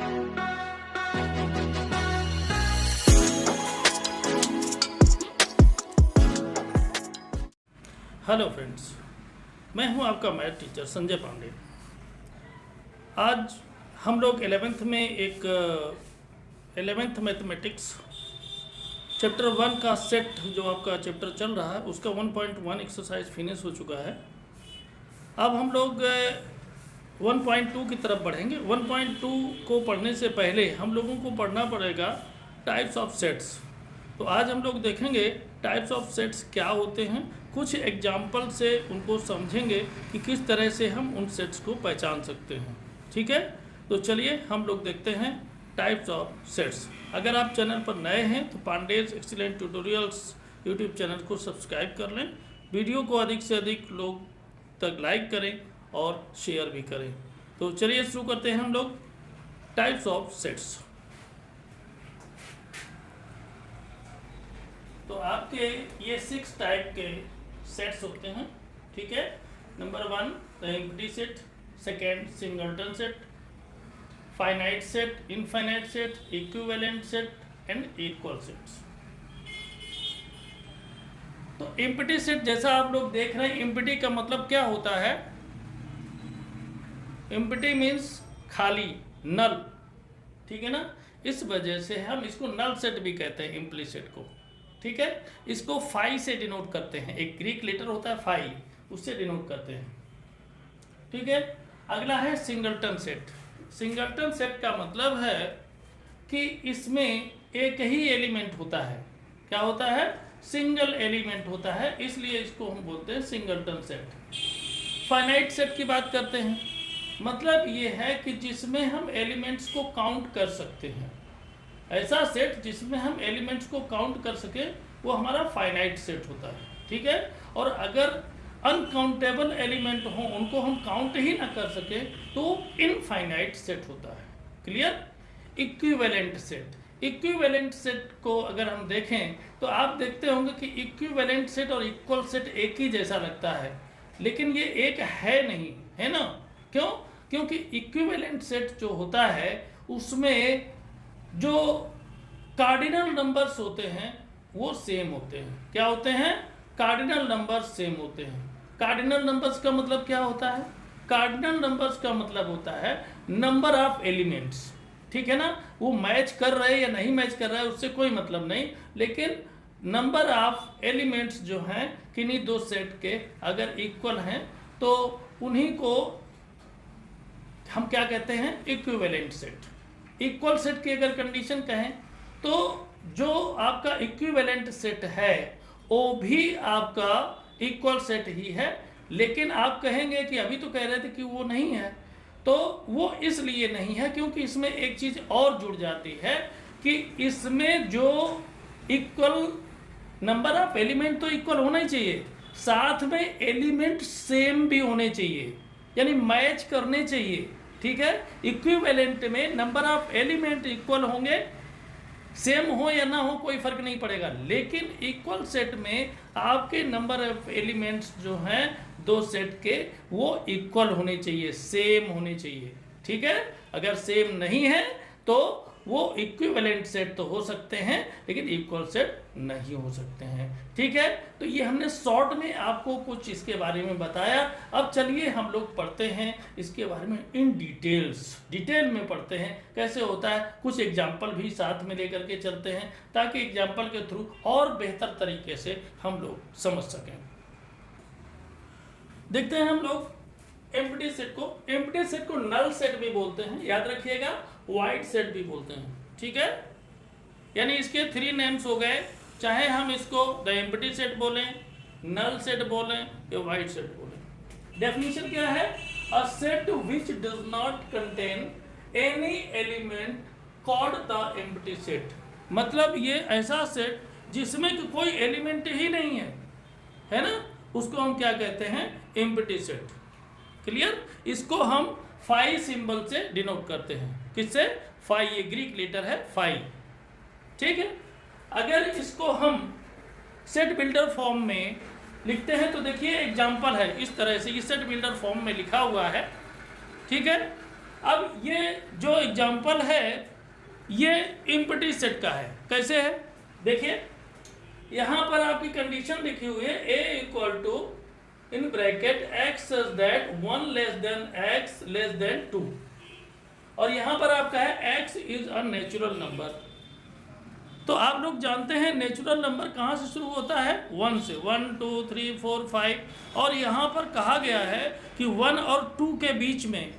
Hello friends, मैं हूं आपका मैथ टीचर संजय पांडे। आज हम लोग 11th में एक 11th मैथमेटिक्स चैप्टर 1 का सेट जो आपका चैप्टर चल रहा है उसका 1.1 एक्सरसाइज फिनिश हो चुका है। अब हम लोग 1.2 की तरफ बढ़ेंगे। 1.2 को पढ़ने से पहले हम लोगों को पढ़ना पड़ेगा टाइप्स ऑफ सेट्स। तो आज हम लोग देखेंगे टाइप्स ऑफ सेट्स क्या होते हैं, कुछ एग्जाम्पल से उनको समझेंगे कि किस तरह से हम उन सेट्स को पहचान सकते हैं। ठीक है, तो चलिए हम लोग देखते हैं टाइप्स ऑफ सेट्स। अगर आप चैनल पर नए हैं तो Pandey's excellent tutorials YouTube channel को सब्सक्राइब कर लें, वीडियो को अधिक से अधिक लोग तक लाइक करें और शेयर भी करें। तो चलिए शुरू करते हैं हम लोग टाइप्स ऑफ सेट्स। तो आपके ये 6 टाइप के सेट्स होते हैं। ठीक है, number 1 the empty set, second singleton set, finite set, infinite set, equivalent set and equal sets. तो एम्प्टी सेट जैसा आप लोग देख रहे हैं, एम्प्टी का मतलब क्या होता है? एम्प्टी मीन्स खाली, नल। ठीक है ना, इस वजह से हम इसको नल सेट भी कहते हैं, एम्प्टी सेट को। ठीक है, इसको फाई से डिनोट करते हैं, एक ग्रीक लेटर होता है फाई, उससे डिनोट करते हैं। ठीक है, अगला है सिंगलटन सेट। सिंगलटन सेट का मतलब है कि इसमें एक ही एलिमेंट होता है। क्या होता है? सिंगल एलिमेंट होता है, इसलिए इसको हम बोलते हैं सिंगलटन सेट। फाइनाइट सेट की बात करते हैं, मतलब ये है कि जिसमें हम एलिमेंट्स को काउंट कर सकते हैं। ऐसा सेट जिसमें हम एलिमेंट्स को काउंट कर सके वो हमारा फाइनाइट सेट होता है। ठीक है, और अगर अनकाउंटेबल एलिमेंट हो, उनको हम काउंट ही ना कर सके तो इनफाइनाइट सेट होता है। Clear? Equivalent set. Equivalent set को अगर हम देखें तो आप देखते होंगे कि इक्विवेलेंट सेट और इक्वल सेट एक ही जैसा लगता है, लेकिन ये एक है नहीं, है ना? क्यों? क्योंकि इक्विवेलेंट सेट जो होता है उसमें जो कार्डिनल नंबर्स होते हैं वो सेम होते हैं। क्या होते हैं? कार्डिनल नंबर्स सेम होते हैं। कार्डिनल नंबर्स का मतलब क्या होता है? कार्डिनल नंबर्स का मतलब होता है नंबर ऑफ एलिमेंट्स। ठीक है ना, वो मैच कर रहे हैं या नहीं मैच कर रहे हैं उससे कोई मतलब नहीं, लेकिन नंबर ऑफ एलिमेंट्स जो हैं किन्हीं दो सेट के अगर इक्वल हैं तो उन्हीं को हम क्या कहते हैं? Equivalent set. इक्वल सेट की अगर कंडीशन कहें तो जो आपका इक्विवेलेंट सेट है वो भी आपका इक्वल सेट ही है, लेकिन आप कहेंगे कि अभी तो कह रहे थे कि वो नहीं है, तो वो इसलिए नहीं है क्योंकि इसमें एक चीज और जुड़ जाती है कि इसमें जो इक्वल नंबर ऑफ एलिमेंट तो इक्वल होना ही चाहिए, साथ में एलिमेंट सेम भी होने चाहिए, यानी मैच करने चाहिए। ठीक है, इक्विवेलेंट में नंबर ऑफ एलिमेंट इक्वल होंगे, सेम हो या ना हो कोई फर्क नहीं पड़ेगा, लेकिन इक्वल सेट में आपके नंबर ऑफ एलिमेंट्स जो हैं दो सेट के वो इक्वल होने चाहिए, सेम होने चाहिए। ठीक है, अगर सेम नहीं है तो वो इक्विवेलेंट सेट तो हो सकते हैं लेकिन इक्वल सेट नहीं हो सकते हैं। ठीक है, तो ये हमने शॉर्ट में आपको कुछ इसके बारे में बताया। अब चलिए हम लोग पढ़ते हैं इसके बारे में इन डिटेल में पढ़ते हैं कैसे होता है। कुछ एग्जाम्पल भी साथ में लेकर के चलते हैं ताकि एग्जाम्पल के थ्रू और बेहतर तरीके से हम लोग समझ सकें। देखते हैं हम लोग एम्प्टी सेट को। एम्प्टी सेट को नल सेट भी बोलते हैं, याद रखिएगा, वाइड सेट भी बोलते हैं। ठीक है, यानी इसके 3 नेम्स हो गए, चाहे हम इसको द एम्प्टी सेट बोलें, नल सेट बोलें या वाइड सेट बोलें। डेफिनेशन क्या है? A set which does not contain any element called the empty set. मतलब ये ऐसा सेट जिसमें कोई एलिमेंट ही नहीं है ना, उसको हम क्या कहते हैं? Empty set. क्लियर? इसको हम फाई सिंबल से डिनोट करते हैं। किससे? फाई, ये ग्रीक लेटर है फाई। ठीक है, अगर इसको हम सेट बिल्डर फॉर्म में लिखते हैं तो देखिए एग्जांपल है इस तरह से, ये सेट बिल्डर फॉर्म में लिखा हुआ है। ठीक है, अब ये जो एग्जाम्पल है ये एम्प्टी सेट का है। कैसे है देखिए, यहाँ पर आपकी कंडीशन लिखी हुई है a equal to in bracket x such that 1 less than x less than 2, और यहाँ पर आपका है x is a natural number. तो आप लोग जानते हैं नेचुरल नंबर कहाँ से शुरू होता है, 1 से, 1 2 3 4 5, और यहाँ पर कहा गया है कि 1 और 2 के बीच में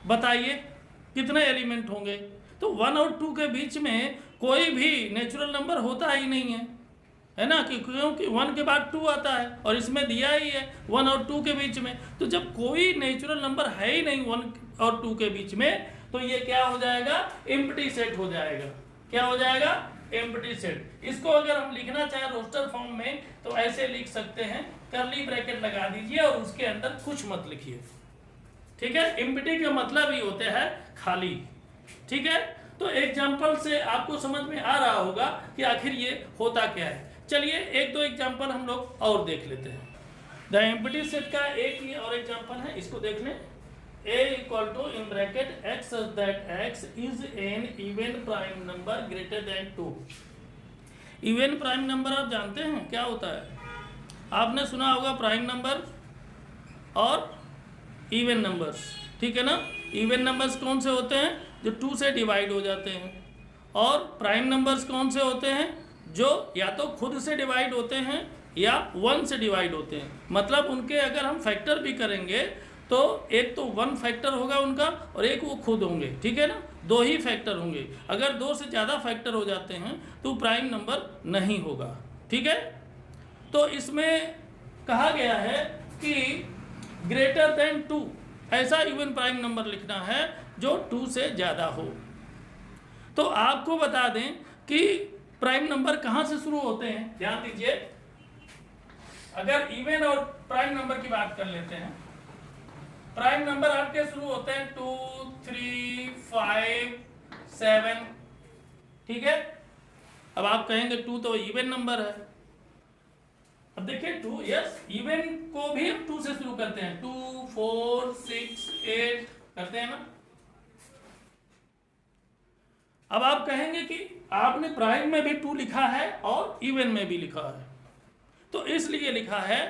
बताइए कितने एलिमेंट होंगे। तो 1 और 2 के बीच में कोई भी नेचुरल नंबर होता ही नहीं है ना, क्योंकि 1 के बाद 2 आता है और इसमें दिया ही है 1 और 2 के बीच में। तो जब कोई नेचुरल नंबर है ही नहीं 1 और 2 के बीच में, तो ये क्या हो जाएगा, एम्प्टी सेट हो जाएगा। क्या हो जाएगा, एम्प्टी सेट। इसको अगर हम लिखना चाहें रोस्टर फॉर्म में तो ऐसे लिख सकते हैं, कर्ली ब्रैकेट लगा दीजिए और उसके अंदर कुछ मत लिखिए, ठीक है। एम्प्टी का मतलब ही होता है खाली, ठीक है। तो एग्जाम्पल से आपको समझ में आ रहा होगा कि आखिर ये होता क्या है। चलिए एक दो एग्जाम्पल हम लोग और देख लेते हैं। द एम्प्टी सेट का एक ही और एग्जाम्पल है, इसको देख लें। a equal to in bracket x such that x is an even prime number greater than 2। Even prime number आप जानते हैं क्या होता है, आपने सुना होगा प्राइम नंबर और इवन नंबर्स, ठीक है ना। इवन नंबर्स कौन से होते हैं, जो 2 से डिवाइड हो जाते हैं, और प्राइम नंबर्स कौन से होते हैं, जो या तो खुद से डिवाइड होते हैं या 1 से डिवाइड होते हैं। मतलब उनके अगर हम फैक्टर भी करेंगे तो एक तो 1 फैक्टर होगा उनका और एक वो खुद होंगे, ठीक है ना, 2 ही फैक्टर होंगे। अगर 2 से ज़्यादा फैक्टर हो जाते हैं तो प्राइम नंबर नहीं होगा, ठीक है। तो इसमें कहा गया है कि ग्रेटर देन 2 ऐसा इवन प्राइम नंबर लिखना है जो 2 से ज़्यादा हो। तो आपको बता दें कि प्राइम नंबर कहाँ से शुरू होते हैं, ध्यान दीजिए। अगर इवन और प्राइम नंबर की बात कर लेते हैं, प्राइम नंबर आपके शुरू होते हैं 2 3 5 7, ठीक है। अब आप कहेंगे 2 तो इवन नंबर है। अब देखिए 2, यस, इवन को भी हम 2 से शुरू करते हैं, 2 4 6 8 करते हैं ना। अब आप कहेंगे कि आपने प्राइम में भी 2 लिखा है और इवन में भी लिखा है। तो इसलिए लिखा है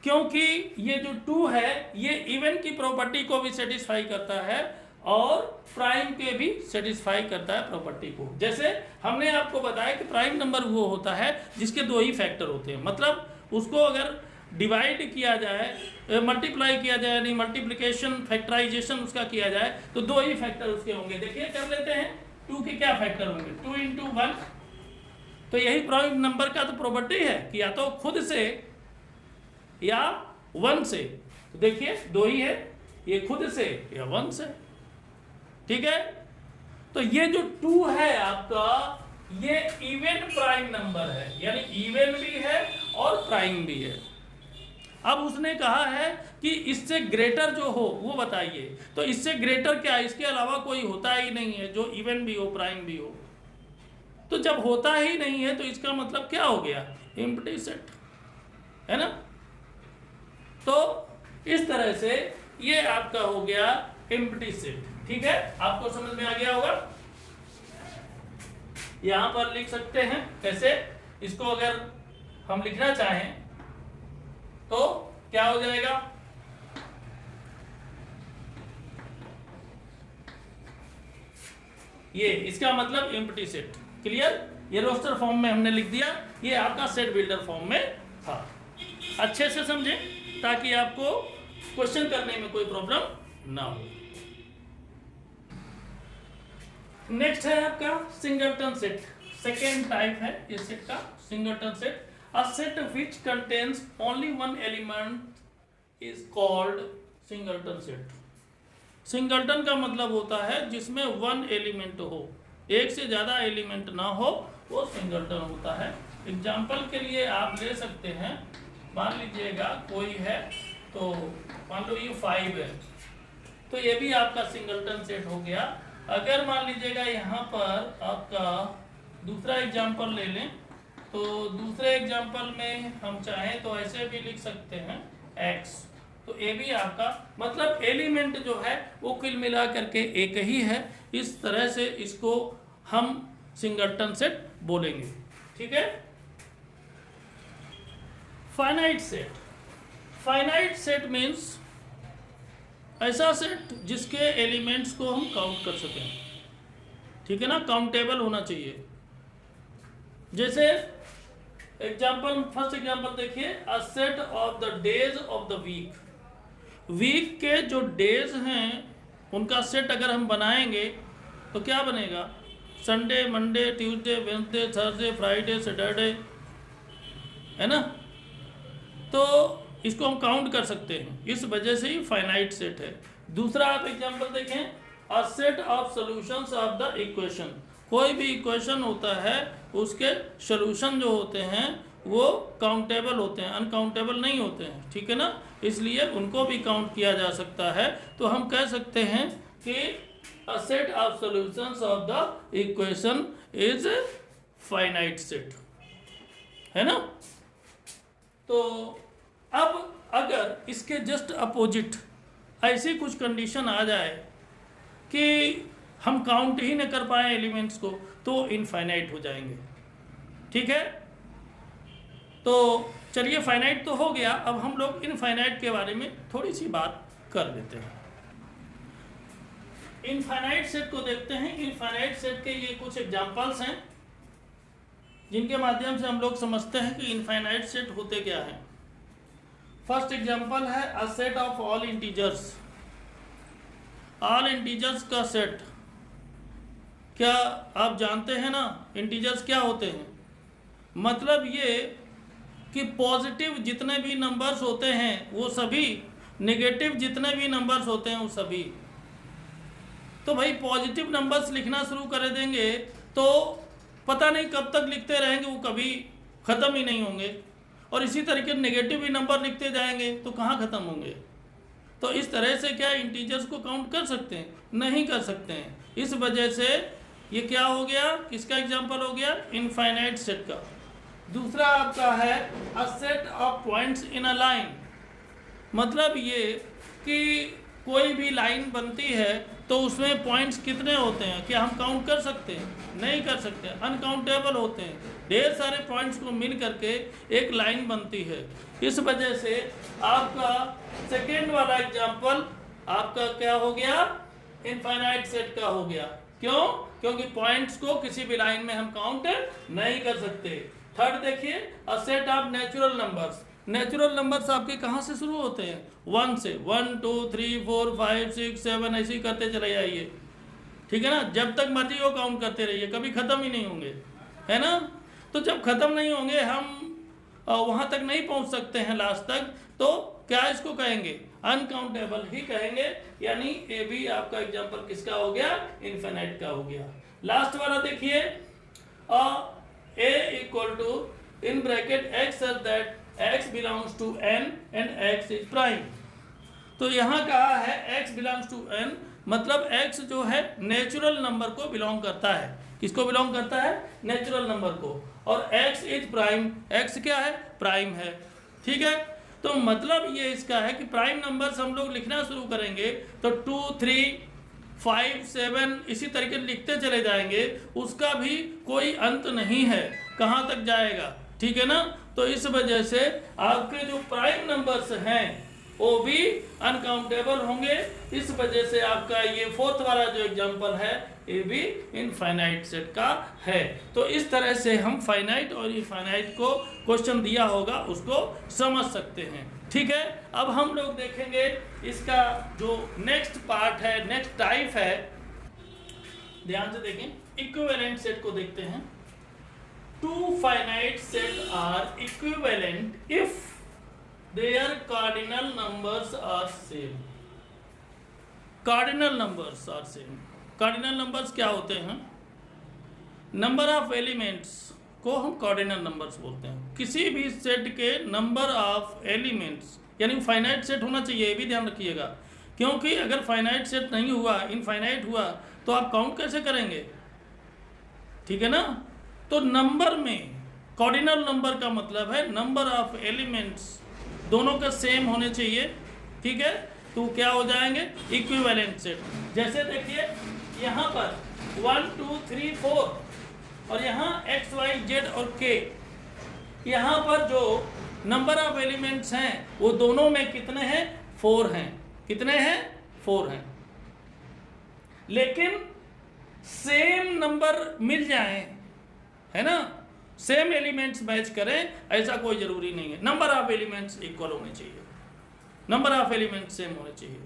क्योंकि ये जो 2 है ये इवन की प्रॉपर्टी को भी सेटिस्फाई करता है और प्राइम के भी सेटिस्फाई करता है प्रॉपर्टी को। जैसे हमने आपको बताया कि प्राइम नंबर वो होता है जिसके 2 ही फैक्टर होते हैं। मतलब उसको अगर डिवाइड किया जाए, मल्टीप्लाई किया जाए, यानी मल्टीप्लिकेशन फैक्टराइजेशन उसका किया जाए तो 2 ही फैक्टर उसके होंगे। देखिए कर लेते हैं, 2 के क्या फैक्टर होंगे, 2 × 1। तो यही प्राइम नंबर का तो प्रॉपर्टी है कि या तो खुद से या 1 से। तो देखिए 2 ही है, ये खुद से या 1 से, ठीक है। तो ये जो 2 है आपका ये इवन प्राइम नंबर है, यानी इवन भी है और प्राइम भी है। अब उसने कहा है कि इससे ग्रेटर जो हो वो बताइए। तो इससे ग्रेटर क्या, इसके अलावा कोई होता ही नहीं है जो इवन भी हो प्राइम भी हो। तो जब होता ही नहीं है तो इसका मतलब क्या हो गया, एम्प्टी सेट, है ना। तो इस तरह से ये आपका हो गया एम्प्टी सेट, ठीक है। आपको समझ में आ गया होगा। यहां पर लिख सकते हैं कैसे, इसको अगर हम लिखना चाहें तो क्या हो जाएगा, ये इसका मतलब एम्प्टी सेट। क्लियर, ये रोस्टर फॉर्म में हमने लिख दिया, ये आपका सेट बिल्डर फॉर्म में था। अच्छे से समझें ताकि आपको क्वेश्चन करने में कोई प्रॉब्लम ना हो। नेक्स्ट है आपका सिंगलटन सेट, सेकेंड टाइप है इस सेट का, singleton set. A set which contains only 1 element is called singleton set. Singleton का मतलब होता है जिसमें 1 एलिमेंट हो, एक से ज्यादा एलिमेंट ना हो, वो सिंगलटन होता है। एग्जाम्पल के लिए आप ले सकते हैं, मान लीजिएगा कोई है, तो मान लो ये 5 है, तो ये भी आपका सिंगलटन सेट हो गया। अगर मान लीजिएगा यहाँ पर आपका दूसरा एग्जाम्पल ले लें, तो दूसरे एग्जाम्पल में हम चाहें तो ऐसे भी लिख सकते हैं x, तो ए भी आपका मतलब एलिमेंट जो है वो कुल मिला करके एक ही है। इस तरह से इसको हम सिंगलटन सेट बोलेंगे, ठीक है। Finite set, finite set means ऐसा सेट जिसके एलिमेंट्स को हम काउंट कर सकें, ठीक है ना, काउंटेबल होना चाहिए। जैसे एग्जाम्पल, फर्स्ट एग्जाम्पल देखिए, a set of the days of the week. Week के जो डेज हैं उनका सेट अगर हम बनाएंगे तो क्या बनेगा, Sunday, Monday, Tuesday, Wednesday, Thursday, Friday, Saturday, है ना। तो इसको हम काउंट कर सकते हैं, इस वजह से ही फाइनाइट सेट है। दूसरा आप एग्जांपल देखें, अ set of solutions of the equation. कोई भी इक्वेशन होता है उसके सॉल्यूशन जो होते हैं वो काउंटेबल होते हैं, अनकाउंटेबल नहीं होते हैं, ठीक है ना, इसलिए उनको भी काउंट किया जा सकता है। तो हम कह सकते हैं कि अ set of solutions of the equation is finite set, है ना। तो अब अगर इसके जस्ट अपोजिट ऐसी कुछ कंडीशन आ जाए कि हम काउंट ही न कर पाए एलिमेंट्स को, तो इनफाइनाइट हो जाएंगे, ठीक है। तो चलिए फाइनाइट तो हो गया, अब हम लोग इनफाइनाइट के बारे में थोड़ी सी बात कर लेते हैं। इनफाइनाइट सेट को देखते हैं। इनफाइनाइट सेट के ये कुछ एग्जांपल्स हैं जिनके माध्यम से हम लोग समझते हैं कि इनफाइनाइट सेट होते क्या हैं। फर्स्ट एग्जांपल है अ set of all integers. All integers का सेट, क्या आप जानते हैं ना इंटीजर्स क्या होते हैं? मतलब ये कि पॉजिटिव जितने भी नंबर्स होते हैं वो सभी, नेगेटिव जितने भी नंबर्स होते हैं वो सभी। तो भाई पॉजिटिव नंबर्स लिखना शुरू कर देंगे तो पता नहीं कब तक लिखते रहेंगे, वो कभी ख़त्म ही नहीं होंगे। और इसी तरीके नेगेटिव भी नंबर लिखते जाएंगे तो कहाँ ख़त्म होंगे। तो इस तरह से क्या इंटीजर्स को काउंट कर सकते हैं? नहीं कर सकते हैं। इस वजह से ये क्या हो गया, किसका एग्जांपल हो गया? इनफाइनाइट सेट का। दूसरा आपका है अ set of points in a line. मतलब ये कि कोई भी लाइन बनती है तो उसमें पॉइंट्स कितने होते हैं, क्या हम काउंट कर सकते हैं? नहीं कर सकते, अनकाउंटेबल होते हैं। ढेर सारे पॉइंट्स को मिल करके एक लाइन बनती है। इस वजह से आपका सेकेंड वाला एग्जांपल आपका क्या हो गया? इनफाइनाइट सेट का हो गया। क्यों? क्योंकि पॉइंट्स को किसी भी लाइन में हम काउंट नहीं कर सकते। थर्ड देखिए, a set of natural numbers. Natural numbers आपके कहाँ से शुरू होते हैं? 1 से। 1 2 3 4 5 6 7 ऐसे ही करते चले जाइए, ठीक है ना। जब तक मर्जी हो काउंट करते रहिए, कभी ख़त्म ही नहीं होंगे, है ना। तो जब ख़त्म नहीं होंगे, हम वहाँ तक नहीं पहुँच सकते हैं लास्ट तक, तो क्या इसको कहेंगे? अनकाउंटेबल ही कहेंगे। यानी ए भी आपका एग्जाम्पल किसका हो गया? इनफाइनाइट का हो गया। लास्ट वाला देखिए, A equal to in bracket X such that x belongs to n and x is prime। तो यहाँ कहा है x belongs to n, मतलब x जो है नेचुरल नंबर को बिलोंग करता है। किसको बिलोंग करता है? नेचुरल नंबर को। और x इज प्राइम, x क्या है? प्राइम है, ठीक है। तो मतलब ये इसका है कि प्राइम नंबर्स हम लोग लिखना शुरू करेंगे तो 2 3 5 7 इसी तरीके लिखते चले जाएंगे, उसका भी कोई अंत नहीं है, कहाँ तक जाएगा, ठीक है ना। तो इस वजह से आपके जो प्राइम नंबर्स हैं वो भी अनकाउंटेबल होंगे। इस वजह से आपका ये फोर्थ वाला जो एग्जांपल है ये भी इनफाइनाइट सेट का है। तो इस तरह से हम फाइनाइट और इनफाइनाइट को क्वेश्चन दिया होगा उसको समझ सकते हैं, ठीक है। अब हम लोग देखेंगे इसका जो नेक्स्ट पार्ट है, नेक्स्ट टाइप है। ध्यान से देखें, इक्विवेलेंट सेट को देखते हैं। Two finite sets are equivalent if their cardinal numbers are same। cardinal numbers are same। cardinal numbers क्या होते हैं? नंबर ऑफ एलिमेंट्स को हम cardinal numbers बोलते हैं। किसी भी सेट के नंबर ऑफ एलिमेंट्स, यानी फाइनाइट सेट होना चाहिए, ये भी ध्यान रखिएगा। क्योंकि अगर फाइनाइट सेट नहीं हुआ, इनफाइनाइट हुआ, तो आप काउंट कैसे करेंगे, ठीक है ना। तो नंबर में कॉर्डिनल नंबर का मतलब है नंबर ऑफ एलिमेंट्स दोनों का सेम होने चाहिए, ठीक है, तो क्या हो जाएंगे इक्विवेलेंट सेट। जैसे देखिए यहाँ पर 1 2 3 4 और यहाँ x y z और k, यहाँ पर जो नंबर ऑफ एलिमेंट्स हैं वो दोनों में कितने हैं 4 हैं। कितने हैं 4 हैं। लेकिन सेम नंबर मिल जाए, है ना, सेम एलिमेंट्स मैच करें ऐसा कोई जरूरी नहीं है। नंबर ऑफ एलिमेंट्स इक्वल होने चाहिए, नंबर ऑफ एलिमेंट्स सेम होने चाहिए,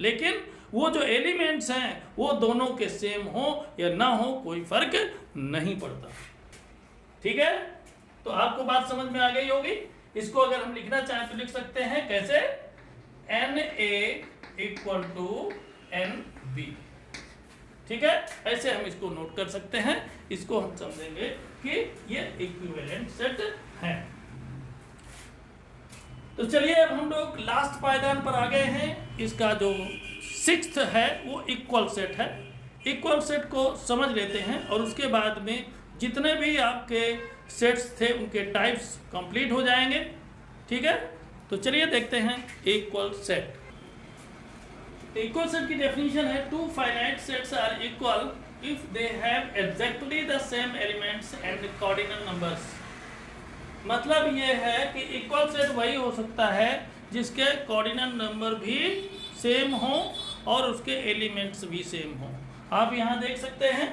लेकिन वो जो एलिमेंट्स हैं वो दोनों के सेम हो या ना हो कोई फर्क नहीं पड़ता। ठीक है, तो आपको बात समझ में आ गई होगी। इसको अगर हम लिखना चाहें तो लिख सकते हैं कैसे, NA इक्वल टू NB। ठीक है, ऐसे हम इसको नोट कर सकते हैं। इसको हम समझेंगे कि ये इक्विवेलेंट सेट है। तो चलिए अब हम लोग लास्ट पायदान पर आ गए हैं। इसका जो 6th है वो इक्वल सेट है। इक्वल सेट को समझ लेते हैं और उसके बाद में जितने भी आपके सेट्स थे उनके टाइप्स कंप्लीट हो जाएंगे। ठीक है, तो चलिए देखते हैं इक्वल सेट। इक्वल सेट की डेफिनेशन है, two finite sets are equal if they have exactly the same elements and cardinal numbers. मतलब ये है कि इक्वल सेट वही हो सकता है जिसके कॉर्डिनल नंबर भी सेम हो और उसके एलिमेंट्स भी सेम हो। आप यहाँ देख सकते हैं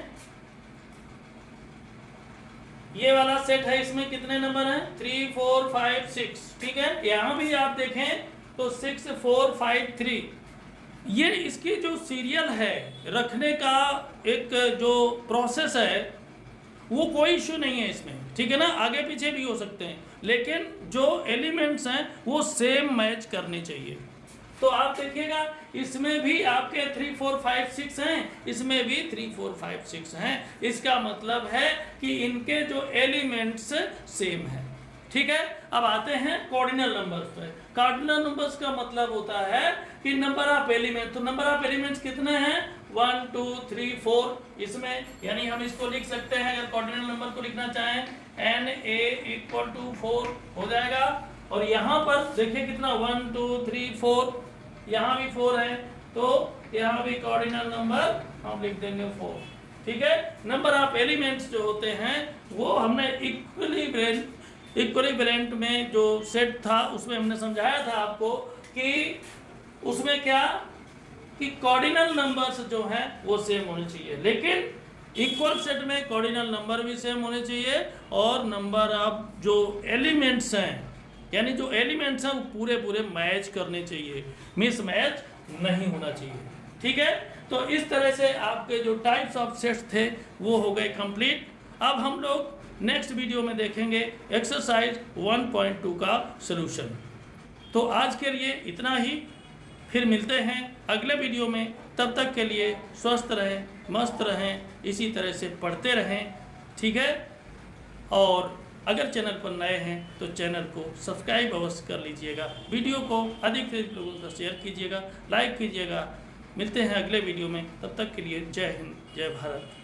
ये वाला सेट है, इसमें कितने नंबर हैं 3 4 5 6। ठीक है, यहाँ भी आप देखें तो 6 4 5 3। ये इसकी जो सीरियल है रखने का एक जो प्रोसेस है वो कोई इशू नहीं है इसमें। ठीक है ना, आगे पीछे भी हो सकते हैं, लेकिन जो एलिमेंट्स हैं वो सेम मैच करने चाहिए। तो आप देखिएगा इसमें भी आपके 3 4 5 6 हैं, इसमें भी 3 4 5 6 हैं। इसका मतलब है कि इनके जो एलिमेंट्स सेम हैं। ठीक है, अब आते हैं कॉर्डिनल नंबर्स पे। कॉर्डिनल नंबर्स का मतलब होता है कि नंबर ऑफ एलिमेंट। तो नंबर ऑफ एलिमेंट्स कितने हैं 1 2 3 4 इसमें, यानी हम इसको लिख सकते हैं अगर कॉर्डिनल नंबर को लिखना चाहें NA इक्वल टू 4 हो जाएगा। और यहाँ पर देखिए कितना 1 2 3 4, यहाँ भी 4 है तो यहाँ भी कॉर्डिनल नंबर हम लिख देंगे 4। ठीक है, नंबर ऑफ एलिमेंट्स जो होते हैं वो हमने इक्विवेलेंट में जो सेट था उसमें हमने समझाया था आपको कि उसमें क्या कि कॉर्डिनल नंबर्स जो हैं वो सेम होने चाहिए, लेकिन इक्वल सेट में कॉर्डिनल नंबर भी सेम होने चाहिए और नंबर ऑफ जो एलिमेंट्स हैं, यानी जो एलिमेंट्स हैं वो पूरे पूरे मैच करने चाहिए, मिस मैच नहीं होना चाहिए। ठीक है, तो इस तरह से आपके जो टाइप्स ऑफ सेट्स थे वो हो गए कंप्लीट। अब हम लोग नेक्स्ट वीडियो में देखेंगे एक्सरसाइज 1.2 का सलूशन। तो आज के लिए इतना ही, फिर मिलते हैं अगले वीडियो में। तब तक के लिए स्वस्थ रहें, मस्त रहें, इसी तरह से पढ़ते रहें। ठीक है, और अगर चैनल पर नए हैं तो चैनल को सब्सक्राइब अवश्य कर लीजिएगा। वीडियो को अधिक से अधिक लोगों को शेयर कीजिएगा, लाइक कीजिएगा। मिलते हैं अगले वीडियो में, तब तक के लिए जय हिंद, जय भारत।